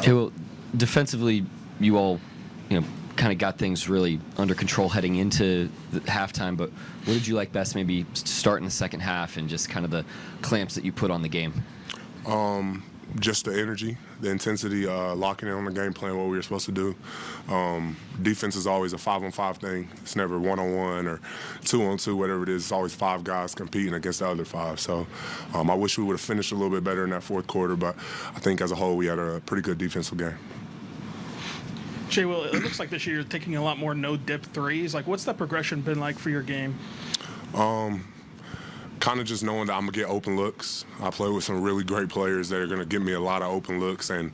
Okay, well, defensively, you all, kind of got things really under control heading into the halftime. But what did you like best, maybe start in the second half and just kind of the clamps that you put on the game? Just the energy, the intensity, locking in on the game plan, what we were supposed to do. Defense is always a 5-on-5 thing. It's never 1-on-1 or 2-on-2, whatever it is. It's always 5 guys competing against the other 5. So I wish we would have finished a little bit better in that fourth quarter, but I think as a whole we had a pretty good defensive game. Jay, well, it looks like this year you're taking a lot more no-dip threes. Like, what's that progression been like for your game? Kind of just knowing that I'm going to get open looks. I play with some really great players that are going to give me a lot of open looks, and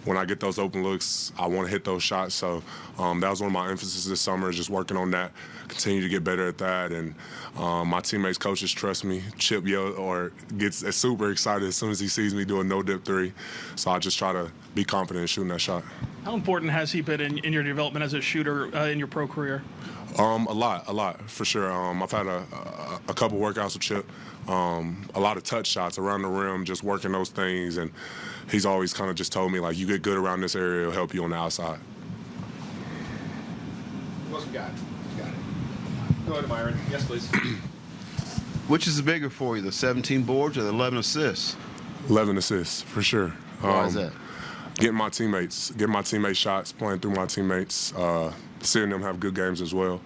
when I get those open looks, I want to hit those shots. So that was one of my emphasis this summer, is just working on that, continue to get better at that. And my teammates, coaches trust me. Chip gets super excited as soon as he sees me do a no-dip three. So I just try to be confident in shooting that shot. How important has he been in your development as a shooter in your pro career? A lot, for sure. I've had a couple workouts with Chip, a lot of touch shots around the rim, just working those things, and he's always kind of just told me, like, you get good around this area, it'll help you on the outside. Who else we got? Go ahead, Myron. Yes, please. Which is bigger for you, the 17 boards or the 11 assists? 11 assists, for sure. Why is that? Getting my teammates shots, playing through my teammates, seeing them have good games as well.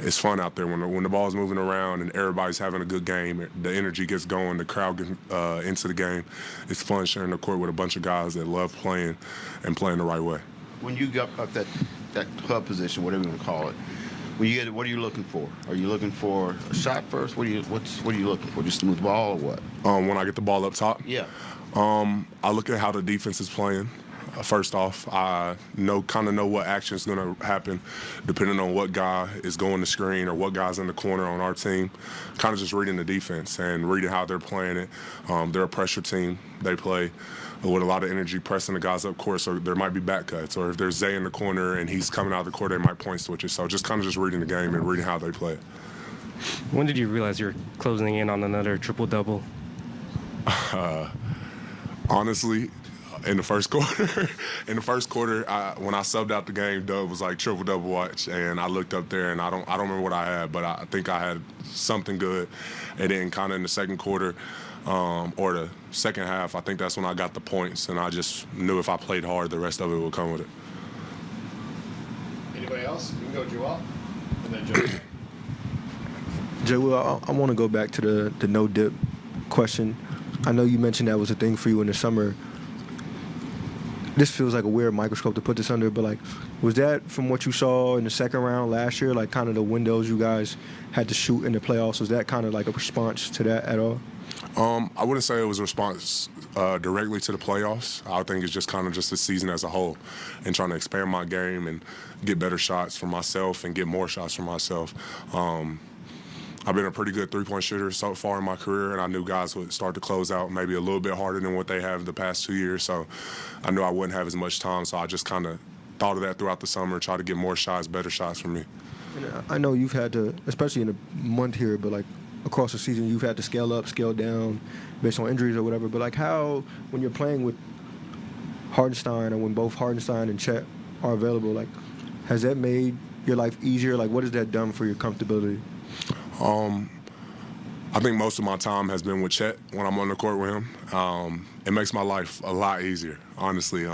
It's fun out there when the ball's moving around and everybody's having a good game. The energy gets going, the crowd gets into the game. It's fun sharing the court with a bunch of guys that love playing and playing the right way. When you got up that club position, whatever you want to call it, when you get it, what are you looking for? Are you looking for a shot first? What are you looking for? Just to move the ball or what? When I get the ball up top? Yeah. I look at how the defense is playing. First off, I kind of know what action is going to happen depending on what guy is going to screen or what guy's in the corner on our team. Kind of just reading the defense and reading how they're playing it. They're a pressure team. They play with a lot of energy, pressing the guys up court, so there might be back cuts. Or if there's Zay in the corner and he's coming out of the court, they might point switch it. So just kind of just reading the game and reading how they play it. When did you realize you were closing in on another triple-double? Honestly, in the first quarter, when I subbed out the game, Doug was like triple-double watch, and I looked up there, and I don't remember what I had, but I think I had something good. And then kind of in the second quarter or the second half, I think that's when I got the points, and I just knew if I played hard, the rest of it would come with it. Anybody else? You can go Joel, and then Joe. Jay, well, I want to go back to the no-dip question. I know you mentioned that was a thing for you in the summer. This feels like a weird microscope to put this under, but, like, was that from what you saw in the second round last year, like kind of the windows you guys had to shoot in the playoffs? Was that kind of like a response to that at all? I wouldn't say it was a response directly to the playoffs. I think it's just kind of just the season as a whole and trying to expand my game and get better shots for myself and get more shots for myself. I've been a pretty good three-point shooter so far in my career, and I knew guys would start to close out maybe a little bit harder than what they have the past 2 years. So I knew I wouldn't have as much time, so I just kind of thought of that throughout the summer, try to get more shots, better shots for me. And I know you've had to, especially in a month here, but, like, across the season, you've had to scale up, scale down based on injuries or whatever. But, like, how, when you're playing with Hartenstein or when both Hartenstein and Chet are available, like, has that made your life easier? Like, what has that done for your comfortability? I think most of my time has been with Chet when I'm on the court with him. It makes my life a lot easier, honestly.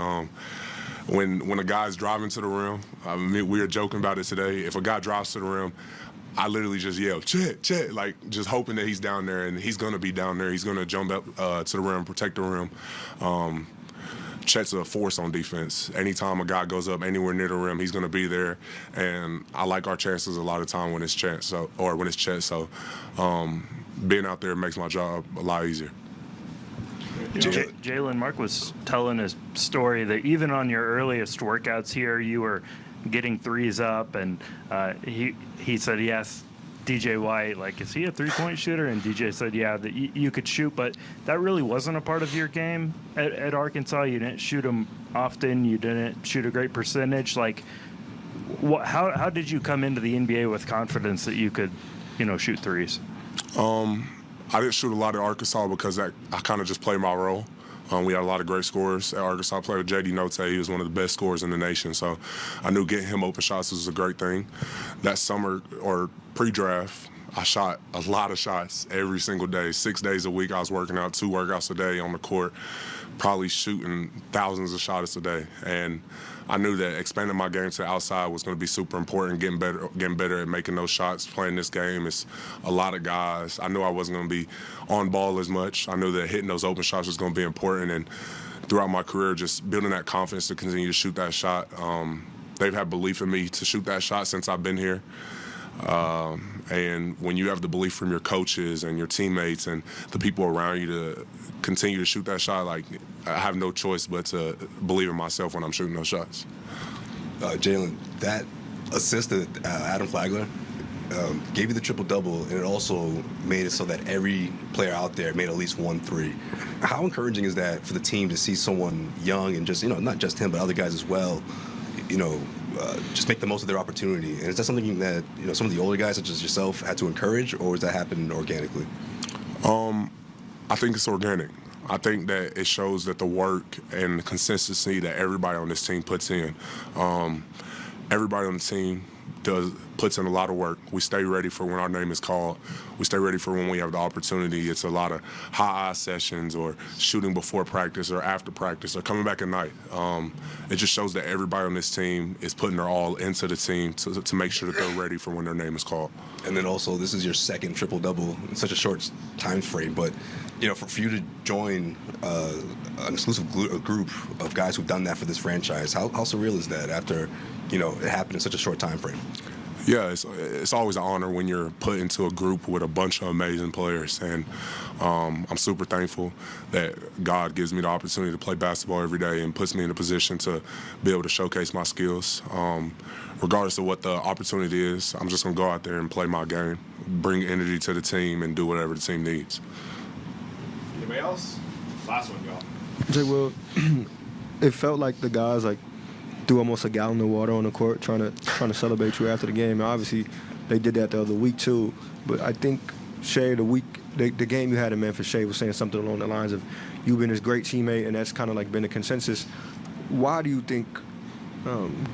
When a guy's driving to the rim, I mean, we were joking about it today. If a guy drives to the rim, I literally just yell, Chet, Chet, like just hoping that he's down there, and he's going to be down there. He's going to jump up to the rim, protect the rim. Chet's a force on defense. Anytime a guy goes up anywhere near the rim, he's going to be there. And I like our chances a lot of time when it's Chet. So being out there makes my job a lot easier. Jaylin, Mark was telling a story that even on your earliest workouts here, you were getting threes up, and he said he asked DJ White, like, is he a three-point shooter? And DJ said, yeah, that you could shoot, but that really wasn't a part of your game at Arkansas. You didn't shoot them often. You didn't shoot a great percentage. Like, how did you come into the NBA with confidence that you could, shoot threes? I didn't shoot a lot at Arkansas because I kind of just played my role. We had a lot of great scorers at Arkansas. I played with J.D. Note. He was one of the best scorers in the nation. So I knew getting him open shots was a great thing. That summer or pre-draft, I shot a lot of shots every single day. 6 days a week I was working out, 2 workouts a day on the court, probably shooting thousands of shots a day. And I knew that expanding my game to the outside was going to be super important, getting better at making those shots. Playing this game, it's a lot of guys. I knew I wasn't going to be on ball as much. I knew that hitting those open shots was going to be important. And throughout my career, just building that confidence to continue to shoot that shot. They've had belief in me to shoot that shot since I've been here. And when you have the belief from your coaches and your teammates and the people around you to continue to shoot that shot, like, I have no choice but to believe in myself when I'm shooting those shots. Jaylin, that assist to Adam Flagler gave you the triple-double, and it also made it so that every player out there made at least 1 3. How encouraging is that for the team to see someone young and just, not just him, but other guys as well, just make the most of their opportunity? And is that something that, some of the older guys, such as yourself, had to encourage, or does that happen organically? I think it's organic. I think that it shows that the work and the consistency that everybody on this team puts in. Everybody on the team puts in a lot of work. We stay ready for when our name is called. We stay ready for when we have the opportunity. It's a lot of high eye sessions or shooting before practice or after practice or coming back at night. It just shows that everybody on this team is putting their all into the team to make sure that they're ready for when their name is called. And then also, this is your second triple-double in such a short time frame. But, for you to join an exclusive group of guys who've done that for this franchise, how surreal is that after, it happened in such a short time frame? Yeah, it's always an honor when you're put into a group with a bunch of amazing players. And I'm super thankful that God gives me the opportunity to play basketball every day and puts me in a position to be able to showcase my skills. Regardless of what the opportunity is, I'm just going to go out there and play my game, bring energy to the team, and do whatever the team needs. Anybody else? Last one, y'all. Jay, well, it felt like the guys threw almost a gallon of water on the court trying to celebrate you after the game. And obviously, they did that the other week too. But I think Shea, the game you had in Memphis, Shea was saying something along the lines of, you've been this great teammate, and that's kind of like been a consensus. Why do you think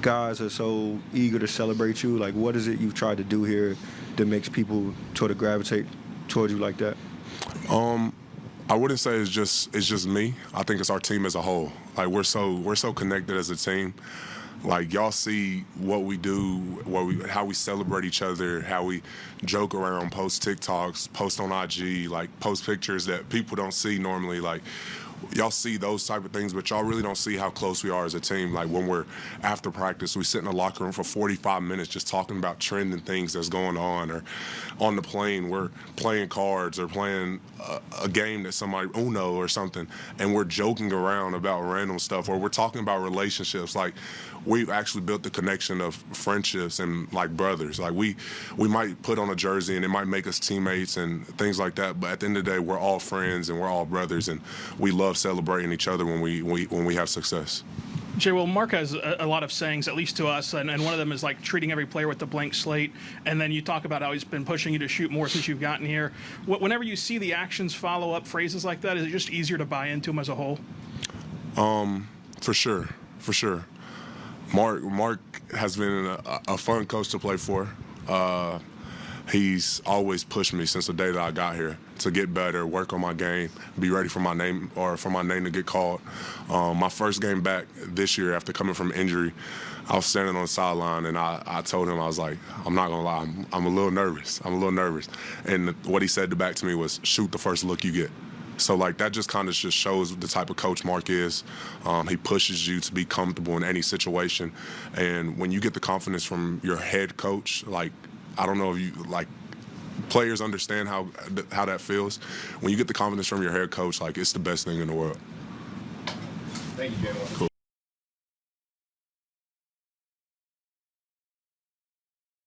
guys are so eager to celebrate you? Like, what is it you've tried to do here that makes people sort of gravitate towards you like that? I wouldn't say it's just me. I think it's our team as a whole. Like, we're so connected as a team. Like, y'all see what we do, how we celebrate each other, how we joke around, post TikToks, post on IG, like post pictures that people don't see normally. Like, y'all see those type of things, but y'all really don't see how close we are as a team. Like, when we're after practice, we sit in the locker room for 45 minutes just talking about trending things that's going on, or on the plane, we're playing cards or playing a game that somebody, Uno or something, and we're joking around about random stuff, or we're talking about relationships. Like, we've actually built the connection of friendships and like brothers. Like, we might put on a jersey and it might make us teammates and things like that, but at the end of the day, we're all friends and we're all brothers, and we love celebrating each other when we have success. Jay, well, Mark has a lot of sayings, at least to us, and one of them is like treating every player with a blank slate. And then you talk about how he's been pushing you to shoot more since you've gotten here. Whenever you see the actions follow up phrases like that, is it just easier to buy into them as a whole? For sure. Mark has been a fun coach to play for. He's always pushed me since the day that I got here to get better, work on my game, be ready for my name to get called. My first game back this year after coming from injury, I was standing on the sideline, and I told him, I was like, I'm not gonna lie, I'm a little nervous. And what he said back to me was, shoot the first look you get. So, like, that just kind of just shows the type of coach Mark is. He pushes you to be comfortable in any situation. And when you get the confidence from your head coach, like, I don't know if you, like, players understand how that feels. When you get the confidence from your head coach, like, it's the best thing in the world. Thank you, Jaylin. Cool.